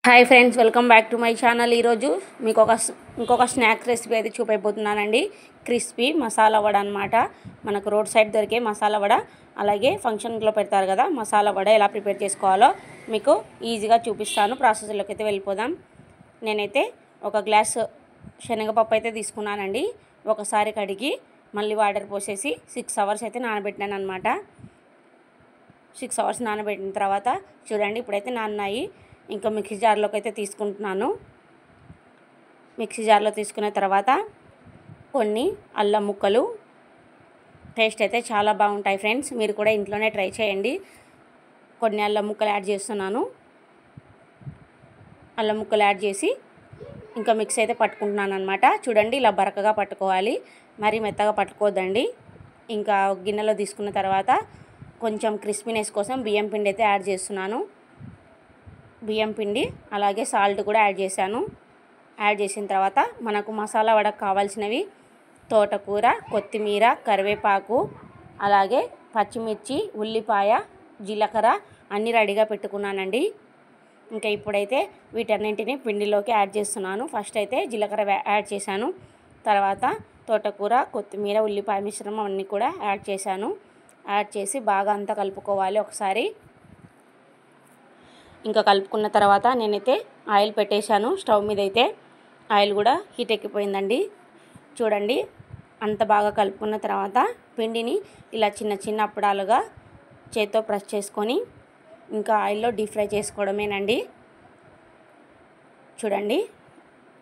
Hi friends, welcome back to my channel. ఈరోజు మీకు ఇంకొక స్నాక్ రెసిపీ అయితే చూపైపోతున్నానండి. క్రిస్పీ మసాలా వడ అనమాట. మనకు రోడ్ సైడ్ దొరికే మసాలా వడ, అలాగే ఫంక్షన్లో పెడతారు కదా మసాలా వడ, ఎలా ప్రిపేర్ చేసుకోవాలో మీకు ఈజీగా చూపిస్తాను. ప్రాసెస్లోకి అయితే వెళ్ళిపోదాం. నేనైతే ఒక గ్లాస్ శనగపప్పు అయితే తీసుకున్నానండి. ఒకసారి కడిగి మళ్ళీ వాటర్ పోసేసి 6 అవర్స్ అయితే నానబెట్టినాను అనమాట. 6 అవర్స్ నానబెట్టిన తర్వాత చూడండి, ఇప్పుడైతే నాన్నాయి. ఇంకా మిక్సీ జార్లోకి అయితే తీసుకుంటున్నాను. మిక్సీ జార్లో తీసుకున్న తర్వాత కొన్ని అల్లం ముక్కలు, టేస్ట్ అయితే చాలా బాగుంటాయి ఫ్రెండ్స్. మీరు కూడా ఇంట్లోనే ట్రై చేయండి. కొన్ని అల్లం ముక్కలు యాడ్ చేస్తున్నాను. అల్లం ముక్కలు యాడ్ చేసి ఇంకా మిక్స్ అయితే పట్టుకుంటున్నాను అనమాట. చూడండి, ఇలా బరకగా పట్టుకోవాలి, మరీ మెత్తగా పట్టుకోవద్దండి. ఇంకా గిన్నెలో తీసుకున్న తర్వాత కొంచెం క్రిస్పీనెస్ కోసం బియ్యం పిండి అయితే యాడ్ చేస్తున్నాను. బియ్యం పిండి అలాగే సాల్ట్ కూడా యాడ్ చేశాను. యాడ్ చేసిన తర్వాత మనకు మసాలా వడకు కావాల్సినవి తోటకూర, కొత్తిమీర, కరివేపాకు, అలాగే పచ్చిమిర్చి, ఉల్లిపాయ, జీలకర్ర అన్నీ రెడీగా పెట్టుకున్నానండి. ఇంకా ఇప్పుడైతే వీటన్నింటినీ పిండిలోకి యాడ్ చేస్తున్నాను. ఫస్ట్ అయితే జీలకర్ర యాడ్ చేశాను. తర్వాత తోటకూర, కొత్తిమీర, ఉల్లిపాయ మిశ్రమం అన్నీ కూడా యాడ్ చేశాను. యాడ్ చేసి బాగా అంతా కలుపుకోవాలి ఒకసారి. ఇంకా కలుపుకున్న తర్వాత నేనైతే ఆయిల్ పెట్టేశాను స్టవ్ మీద. అయితే ఆయిల్ కూడా హీట్ ఎక్కిపోయిందండి. చూడండి, అంత బాగా కలుపుకున్న తర్వాత పిండిని ఇలా చిన్న చిన్న అప్పడాలుగా చేత్తో ప్రెస్ చేసుకొని ఇంకా ఆయిల్లో డీప్ ఫ్రై చేసుకోవడమేనండి. చూడండి,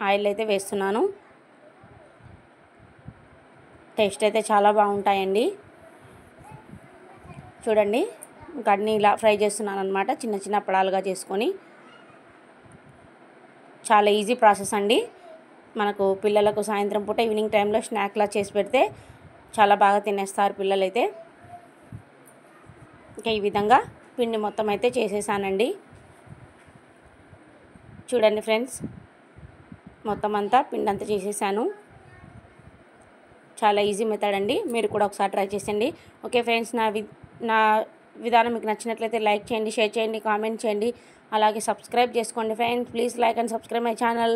ఆయిల్ అయితే వేస్తున్నాను. టేస్ట్ అయితే చాలా బాగుంటాయండి. చూడండి, ఇంకా అన్నీ ఇలా ఫ్రై చేస్తున్నాను అనమాట, చిన్న చిన్న అప్పడాలుగా చేసుకొని. చాలా ఈజీ ప్రాసెస్ అండి. మనకు పిల్లలకు సాయంత్రం పూట ఈవినింగ్ టైంలో స్నాక్లా చేసి పెడితే చాలా బాగా తినేస్తారు పిల్లలైతే. ఇంకా ఈ విధంగా పిండి మొత్తం అయితే చేసేసానండి. చూడండి ఫ్రెండ్స్, మొత్తం అంతా పిండి అంతా చేసేసాను. చాలా ఈజీ మెథడ్ అండి. మీరు కూడా ఒకసారి ట్రై చేయండి. ఓకే ఫ్రెండ్స్, నా విధానం మీకు నచ్చినట్లయితే లైక్ చేయండి, షేర్ చేయండి, కామెంట్ చేయండి, అలాగే సబ్స్క్రైబ్ చేసుకోండి friends. Please like and subscribe my channel.